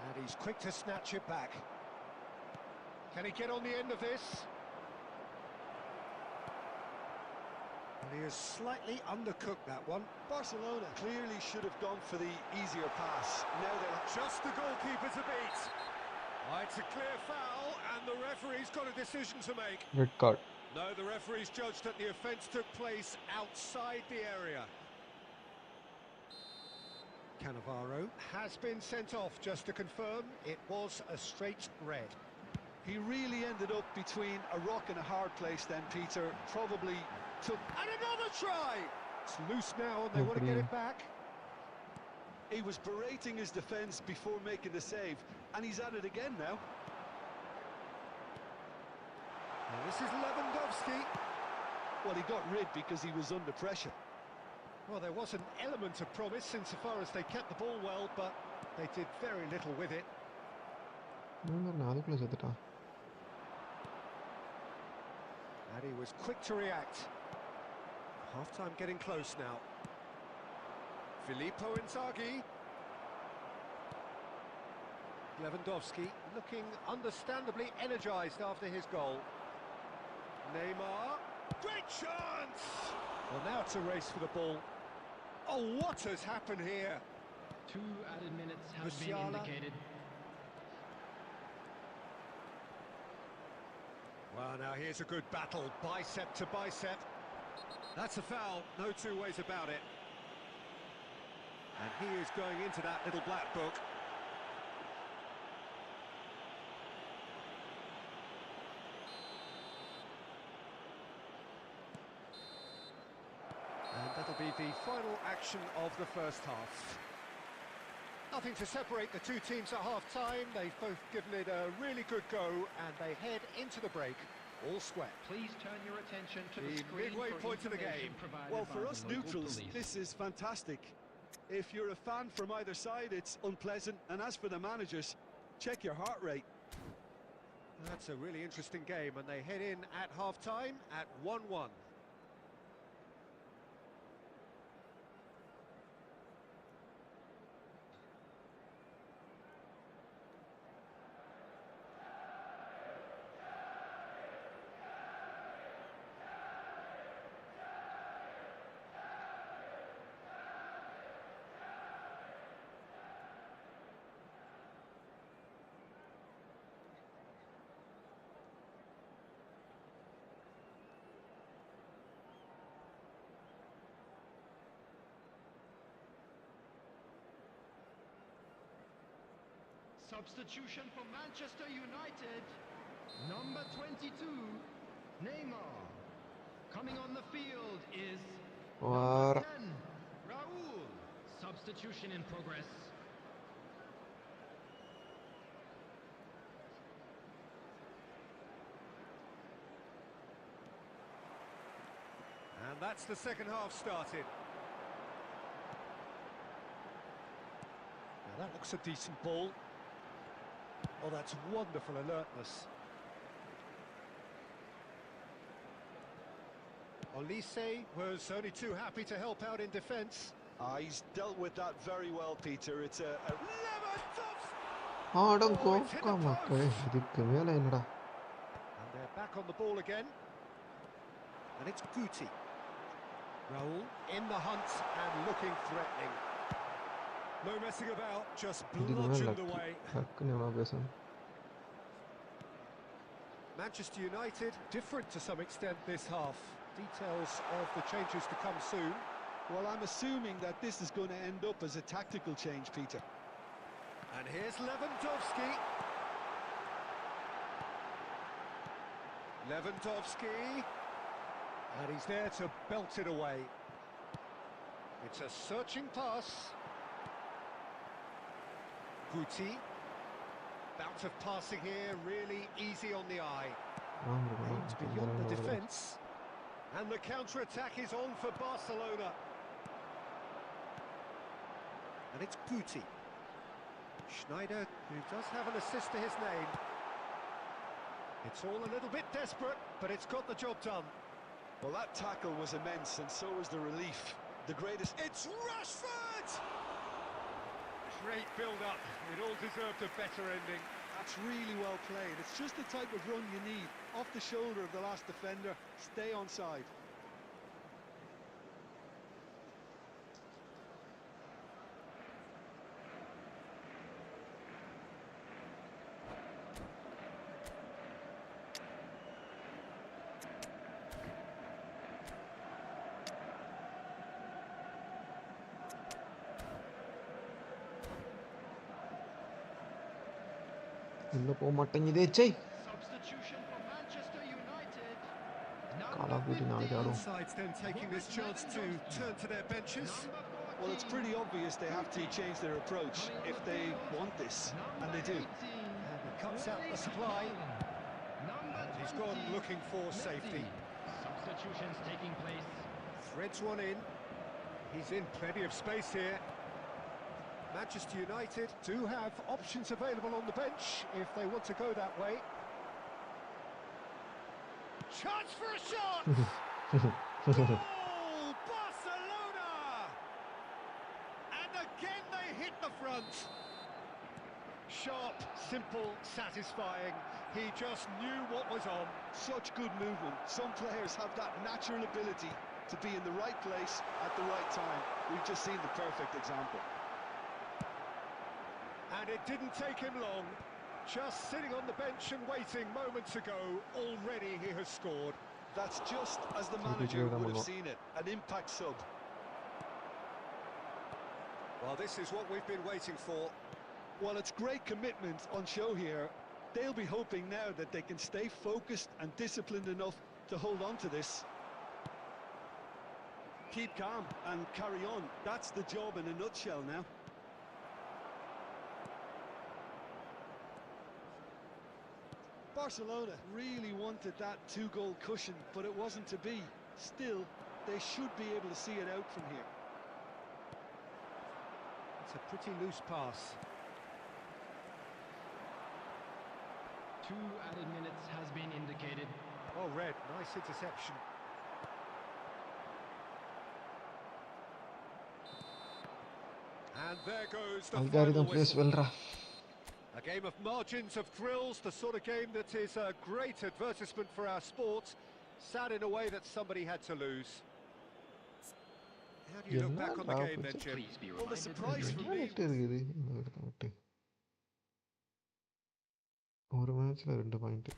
And he's quick to snatch it back. Can he get on the end of this? And he has slightly undercooked that one. Barcelona clearly should have gone for the easier pass. Now they're Just the goalkeeper to beat. Oh, it's a clear foul, and the referee's got a decision to make. Red card. No, the referee's judged that the offence took place outside the area. Cannavaro has been sent off, just to confirm. It was a straight red. He really ended up between a rock and a hard place then, Peter. Probably took... And another try! It's loose now, and they want to get it back. He was berating his defence before making the save, and he's at it again now. And this is Lewandowski. Well, he got rid because he was under pressure. Well, there was an element of promise insofar as they kept the ball well, but they did very little with it. அதுக்குள்ள செத்துட்டான். And he was quick to react. Half-time getting close now. Filippo Inzaghi. Lewandowski looking understandably energised after his goal. Neymar. Great chance! Well, now it's a race for the ball. Oh, what has happened here? 2 added minutes have been Musiala. indicated. Well, now here's a good battle, bicep to bicep. That's a foul, no two ways about it. And he is going into that little black book. And that'll be the final action of the first half. Nothing to separate the two teams at half-time. They've both given it a really good go, and they head into the break all square. Please turn your attention to the The screen midway for point of the information game. provided Well, by for the us local neutrals, police. this is fantastic. If you're a fan from either side, it's unpleasant. And as for the managers, check your heart rate. That's a really interesting game, and they head in at half-time at 1-1. Substitution for Manchester United. Number 22, Neymar. Coming on the field is War. number 10, Raul. Substitution in progress. And that's the second half started. Now that looks a decent ball. Oh, that's wonderful alertness. Olise was only too happy to help out in defence. He's dealt with that very well, Peter. It's a Lewandowski! ஆட Oh, it's hit the coca மக்களே post. இதுக்கு மேல என்னடா back on the ball again. And it's Guti. Raul in the hunt and looking threatening. No messing about, just bludgeoned away. Manchester United, different to some extent this half. Details of the changes to come soon. Well, I'm assuming that this is going to end up as a tactical change, Peter. And here's Lewandowski. Lewandowski. And he's there to belt it away. It's a searching pass. Guti. Bout of passing here, really easy on the eye. Aimed beyond the defence. And the counter-attack is on for Barcelona. And it's Guti. Schneider, who does have an assist to his name. It's all a little bit desperate, but it's got the job done. Well, that tackle was immense, and so was the relief. The greatest... It's Rashford! Great build-up. It all deserved a better ending. That's really well played. It's just the type of run you need. Off the shoulder of the last defender, stay onside. Substitution for Manchester United. Sides then taking this chance to turn to their benches. Well, it's pretty obvious they have to change their approach if they want this, and they do. And he cuts out the supply. And he's gone looking for safety. Substitutions taking place. Threads one in. He's in plenty of space here. Manchester United do have options available on the bench if they want to go that way. Chance for a shot! Goal! Barcelona! And again they hit the front. Sharp, simple, satisfying. He just knew what was on. Such good movement. Some players have that natural ability to be in the right place at the right time. We've just seen the perfect example. And it didn't take him long. Just sitting on the bench and waiting moments ago, already he has scored. That's just as the manager would have seen it. An impact sub. Well, this is what we've been waiting for. Well, it's great commitment on show here. They'll be hoping now that they can stay focused and disciplined enough to hold on to this. Keep calm and carry on. That's the job in a nutshell now. Barcelona really wanted that two-goal cushion, but it wasn't to be. Still, they should be able to see it out from here. It's a pretty loose pass. 2 added minutes has been indicated. Oh, red, nice interception. And there goes the final whistle. A game of margins of thrills, the sort of game that is a great advertisement for our sport. Sad in a way that somebody had to lose. How do you look back on the game then, Jim? Please be Well, the reminded surprise for me... ஒரு மேட்ச்ல 2 point.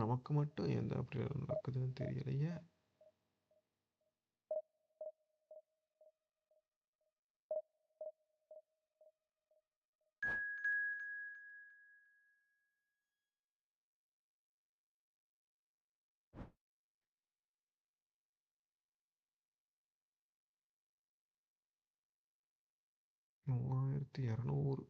நமக்கு மட்டும் ஏன் அப்படி நடக்குதுன்னு தெரியலையே. 3200.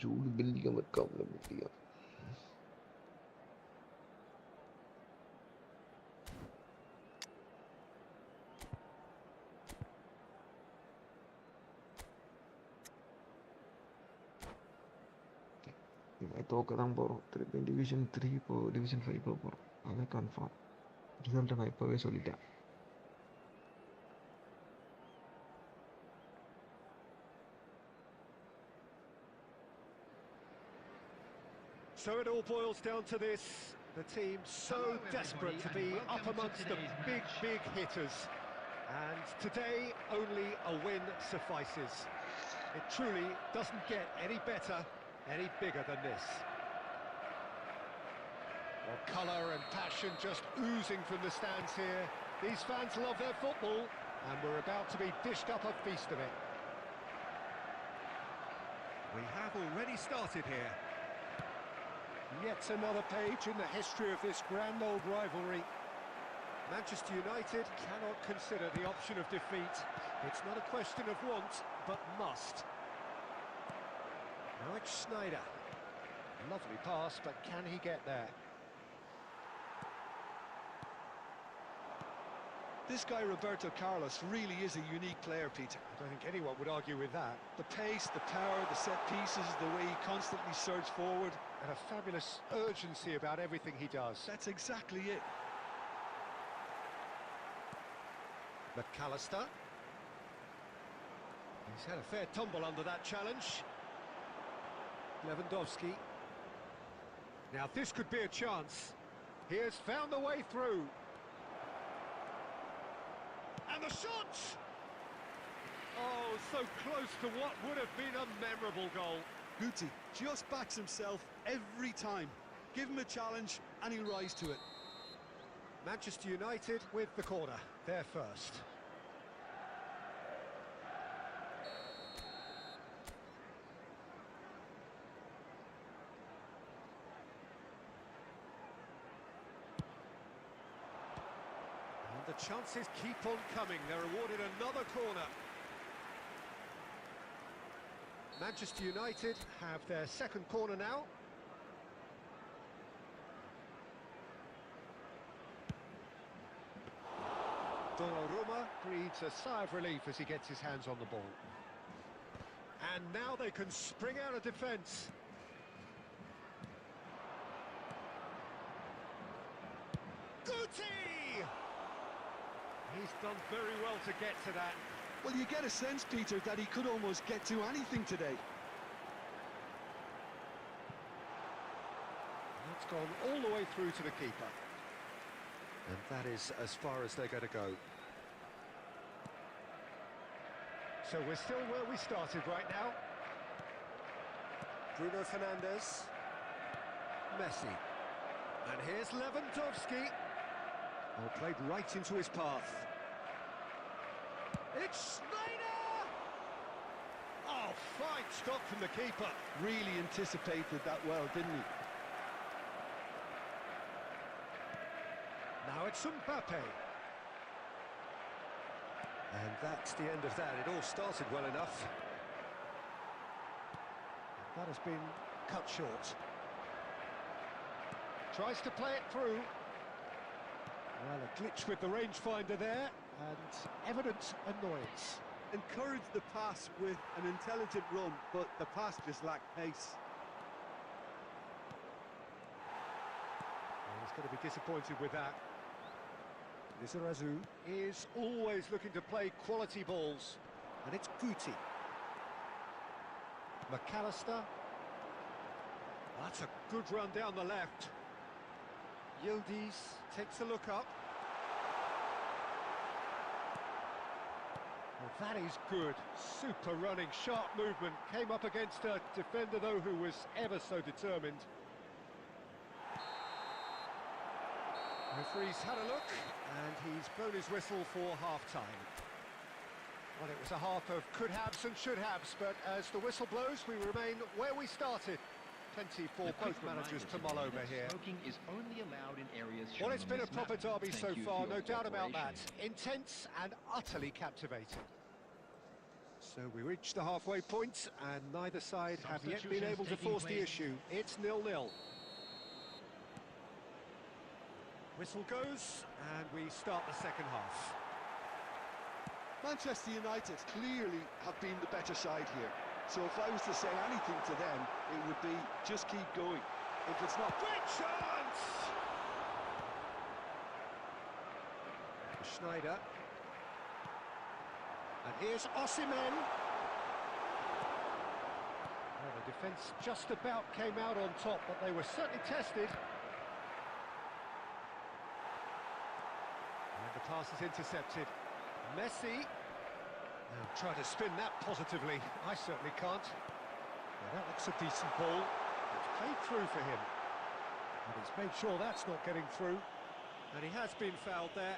Jude Bellingham വെക്കാം Bellingham. தோக்க தான் போகிறோம். திருப்பி டிவிஷன் 3 இப்போ டிவிஷன் 5 போகிறோம். அதான் கன்ஃபார்ம். ரிசல்ட்டை நான் இப்போவே சொல்லிட்டேன். So it all boils down to this. The team so desperate to be up amongst the big hitters. And today, only a win suffices. It truly doesn't get any better, any bigger than this. Well, colour and passion just oozing from the stands here. These fans love their football, and we're about to be dished up a feast of it. We have already started here. Yet another page in the history of this grand old rivalry. Manchester United cannot consider the option of defeat. It's not a question of want, but must. Now it's Sneijder. Lovely pass, but can he get there? This guy, Roberto Carlos, really is a unique player, Peter. I don't think anyone would argue with that. The pace, the power, the set pieces, the way he constantly surges forward. And a fabulous urgency about everything he does. That's exactly it. McAllister. He's had a fair tumble under that challenge. Lewandowski. Now this could be a chance. He has found the way through. And the shot! Oh, so close to what would have been a memorable goal. Guti just backs himself every time. Give him a challenge and he'll rise to it. Manchester United with the corner. They're first. And the chances keep on coming. They're awarded another corner. Manchester United have their second corner now. Donnarumma breathes a sigh of relief as he gets his hands on the ball. And now they can spring out of defence. Guti! He's done very well to get to that. Well, you get a sense, Peter, that he could almost get to anything today. That's gone all the way through to the keeper. And that is as far as they're going to go. So we're still where we started right now. Bruno Fernandes. Messi. And here's Lewandowski. Oh, played right into his path. It's Sneijder! Oh, fine stop from the keeper. Really anticipated that well, didn't he? Now it's Mbappe. And that's the end of that. It all started well enough. That has been cut short. Tries to play it through. Well, a glitch with the rangefinder there, and evident annoyance. Encouraged the pass with an intelligent run, but the pass just lacked pace. Well, he's going to be disappointed with that. Lizarazu is always looking to play quality balls, and it's Guti. McAllister. That's a good run down the left. Yildiz takes a look up. Well, that is good. Super running, sharp movement. Came up against a defender, though, who was ever so determined. Referee's had a look, and he's blown his whistle for half-time. Well, it was a half of could-haves and should-haves, but as the whistle blows, we remain where we started. Plenty for A quick both managers reminder to mull today over that here. Smoking is only allowed in areas shown Well, it's on been a this proper map. derby so Thank you far, for your no doubt about that. cooperation. Intense and utterly captivating. So we reached the halfway point, and neither side have yet been able to force the issue. It's 0-0. Whistle goes, and we start the second half. Manchester United clearly have been the better side here. So if I was to say anything to them, it would be just keep going. If it's not... Great chance! Schneider. And here's Osimhen. Well, the defence just about came out on top, but they were certainly tested. And the pass is intercepted. Messi. Now try to spin that positively. I certainly can't. Yeah, that looks a decent ball. It's played through for him. And he's made sure that's not getting through. And he has been fouled there.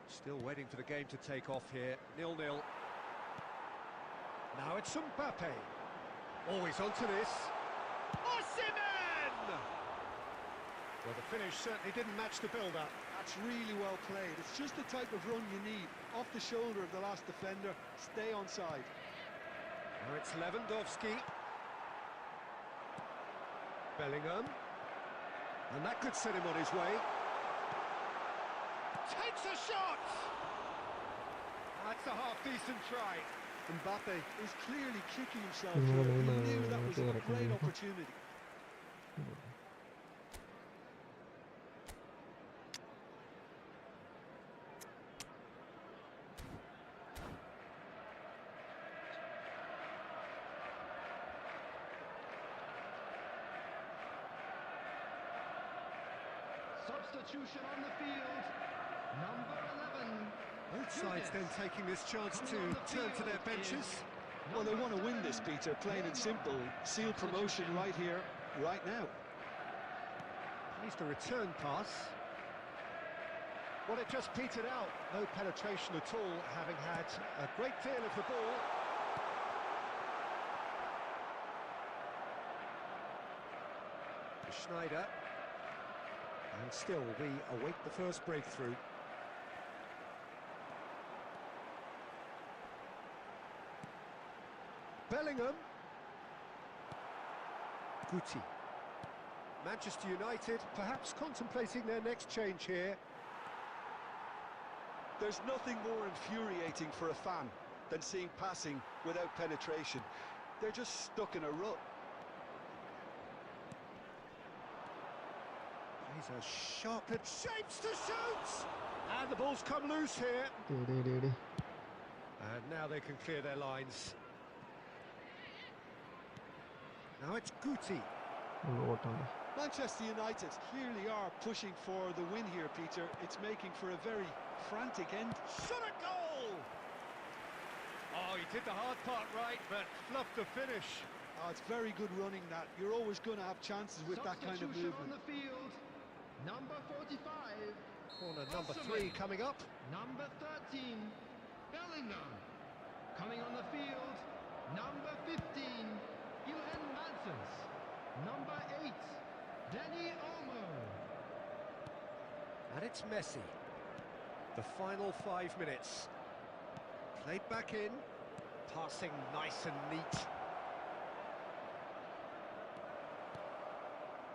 Still waiting for the game to take off here. 0-0. Now it's Mbappe. Always onto this. Osimhen! Well, the finish certainly didn't match the build-up. That's really well played. It's just the type of run you need. Off the shoulder of the last defender, stay onside. Now it's Lewandowski. Bellingham. And that could set him on his way. Takes a shot! That's a half-decent try. Mbappe is clearly kicking himself here. He knew that was a great opportunity. Substitution on the field. Number 11. Both sides then taking this chance to turn to their benches. Well, they want to win this, Peter, plain and simple. Seal promotion right here, right now. At least a return pass. Well, it just petered out. No penetration at all, having had a great deal of the ball. Schneider. And still, we await the first breakthrough. Bellingham. Guti. Manchester United perhaps contemplating their next change here. There's nothing more infuriating for a fan than seeing passing without penetration. They're just stuck in a rut. He's a sharp and shapes to shoot! And the ball's come loose here. And now they can clear their lines. Now it's Guti. Manchester United clearly are pushing for the win here, Peter. It's making for a very frantic end. Shot a goal! Oh, he did the hard part right, but fluffed the finish. Oh, it's very good running that. You're always going to have chances with that kind of Substitution on movement. the field. Number 45. Corner number 3 coming up. Number 13. Bellingham. Coming on the field. Number 15. Ilhan Mansens. Number 8. Danny Olmo. And it's Messi. The final 5 minutes. Played back in. Passing nice and neat.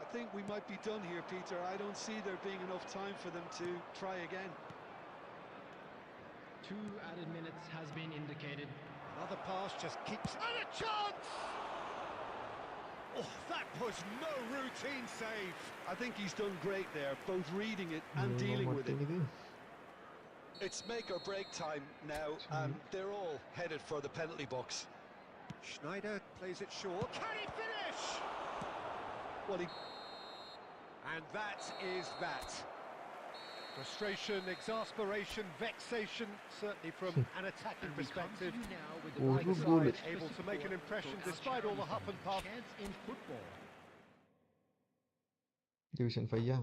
I think we might be done here, Peter. I don't see there being enough time for them to try again. 2 added minutes has been indicated. Another pass just keeps... And a chance! Oh, that was no routine save. I think he's done great there, both reading it and dealing with it. It's make or break time now, and they're all headed for the penalty box. Schneider plays it short. Can he finish? Well, he... And that is that. Frustration, exasperation, vexation, certainly from an attacking perspective. Good Neither goal. side able to make an impression despite all the huff and puff. Chance in football. Division 5யா?